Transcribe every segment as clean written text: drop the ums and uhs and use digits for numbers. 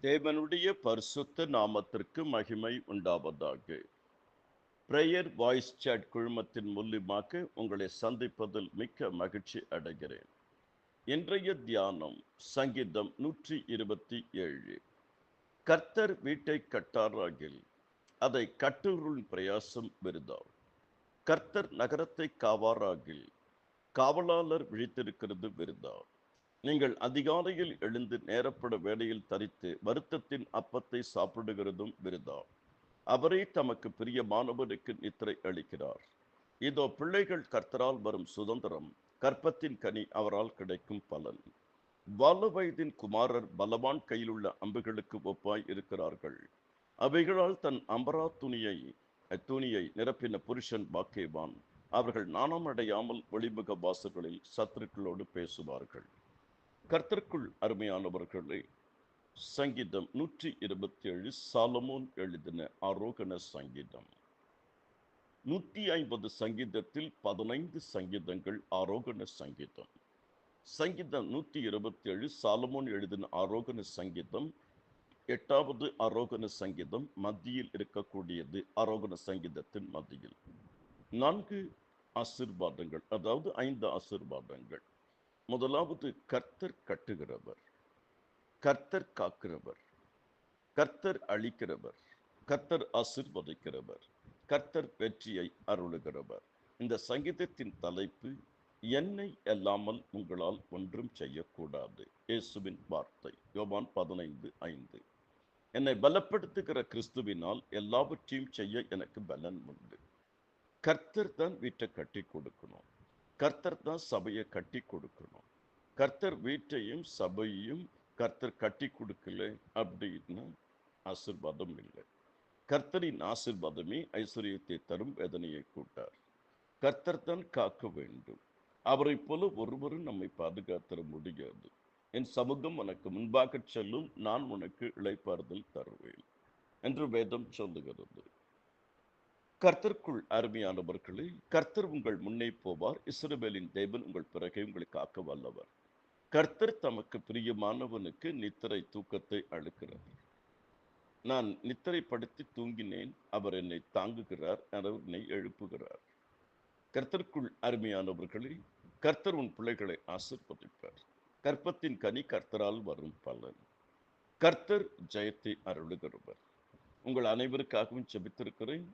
தேவனுடைய பரிசுத்த நாமத்திற்கு மகிமை உண்டாவதாக. பிரேயர் வாய்ஸ் சாட் குழுமத்தின் மூலியமாக உங்களை சந்திப்பதில் மிக்க மகிழ்ச்சி அடைகிறேன். இன்றைய தியானம் சங்கீதம் 127. கர்த்தர் வீட்டை கட்டாராகில் அதை கட்டுருள் பிரயாசம் விருதா. கர்த்தர் நகரத்தை காவாராகில் காவலாளர் விழித்திருக்கிறது விருதா. நீங்கள் அதிகாலையில் எழுந்து நேரப்பட வேலையில் தரித்து வருத்தத்தின் அப்பத்தை சாப்பிடுகிறதும் விருதா. அவரே தமக்கு பிரியமானவனுக்கு நித்திரை அளிக்கிறார். இதோ பிள்ளைகள் கர்த்தரால் வரும் சுதந்திரம், கற்பத்தின் கனி அவரால் கிடைக்கும் பலன். வால வயதின் குமாரர் பலவான் கையிலுள்ள அம்புகளுக்கு ஒப்பாய் இருக்கிறார்கள். அவைகளால் தன் அம்பரா துணியை நிரப்பின புருஷன் பாக்கியவான். அவர்கள் நாணமடையாமல் ஒளிமுக வாசல்களில் சத்துருக்களோடு பேசுவார்கள். கர்த்தருக்குள் அருமையானவர்களே, சங்கீதம் 127 சாலமோன் எழுதின ஆரோகண சங்கீதம். 150 சங்கீதத்தில் 15 சங்கீதங்கள் ஆரோகண சங்கீதம். சங்கீதம் 127 சாலமோன் எழுதின ஆரோகண சங்கீதம் 8வது ஆரோகண சங்கீதம். மத்தியில் இருக்கக்கூடியது ஆரோகண சங்கீதத்தின் மத்தியில் 4 ஆசீர்வாதங்கள், அதாவது 5 ஆசீர்வாதங்கள். முதலாவது, கர்த்தர் கட்டுகிறவர், கர்த்தர் காக்கிறவர், கர்த்தர் அழிக்கிறவர், கர்த்தர் ஆசீர்வதிக்கிறவர், கர்த்தர் வெற்றியை அருளுகிறவர். இந்த சங்கீதத்தின் தலைப்பு, என்னை அல்லாமல் உங்களால் ஒன்றும் செய்யக்கூடாது. இயேசுவின் வார்த்தை யோவான் 15:5. என்னை பலப்படுத்துகிற கிறிஸ்துவினால் எல்லாவற்றையும் செய்ய எனக்கு பலன் உண்டு. கர்த்தர் தான் வீட்டை கட்டி கொடுக்கணும். கர்த்தர் தான் சபையை கட்டி கொடுக்கணும். கர்த்தர் வீட்டையும் சபையையும் கர்த்தர் கட்டி கொடுக்கல அப்படின்னா ஆசீர்வாதம் இல்லை. கர்த்தரின் ஆசீர்வாதமே ஐஸ்வர்யத்தை தரும், வேதனையை கூட்டார். கர்த்தர் தான் காக்க வேண்டும். அவரை போல ஒருவரும் நம்மை பாதுகாத்தர முடியாது. என் சமூகம் உனக்கு முன்பாக செல்லும், நான் உனக்கு இளைப்பாறுதல் தருவேன் என்று வேதம் சொல்லுகிறது. கர்த்தருக்குள் அருமையானவர்களே, கர்த்தர் உங்கள் முன்னே போவார். இஸ்ரவேலின் தேவன் உங்கள் பிறகே உங்களை காக்க வல்லவர். கர்த்தர் தமக்கு பிரியமானவனுக்கு நித்திரை தூக்கத்தை அளிக்கிறார். நான் நித்திரைப்படுத்தி தூங்கினேன், அவர் என்னை தாங்குகிறார், அவர் என்னை எழுப்புகிறார். கர்த்தருக்குள் அருமையானவர்களே, கர்த்தர் உன் பிள்ளைகளை ஆசீர்வதிப்பார். கற்பத்தின் கனி கர்த்தரால் வரும் பலன். கர்த்தர் ஜெயத்தை அருளுகிறவர். உங்கள் அனைவருக்காகவும் ஜெபித்திருக்கிறேன்,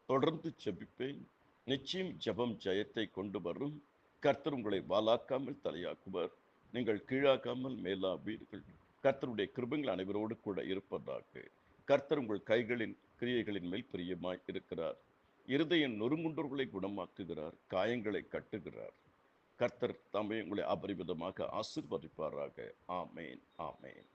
தொடர்ந்து ஜெபிப்பேன். நிச்சயம் ஜெபம் ஜெயத்தை கொண்டு வரும். கர்த்தர் உங்களை வாலாக்காமல் தலையாக்குவார். நீங்கள் கீழாக்காமல் மேலாவீர்கள். கர்த்தருடைய கிருபைகள் அனைவரோடு கூட இருப்பதாக. கர்த்தர் உங்கள் கைகளின் கிரியைகளின் மேல் பிரியமாய் இருக்கிறார். இருதயம் நொறுங்குண்டவர்களை குணமாக்குகிறார், காயங்களை கட்டுகிறார். கர்த்தர் தாமே உங்களை அபரிவிதமாக ஆசீர்வதிப்பாராக. ஆமேன், ஆமேன்.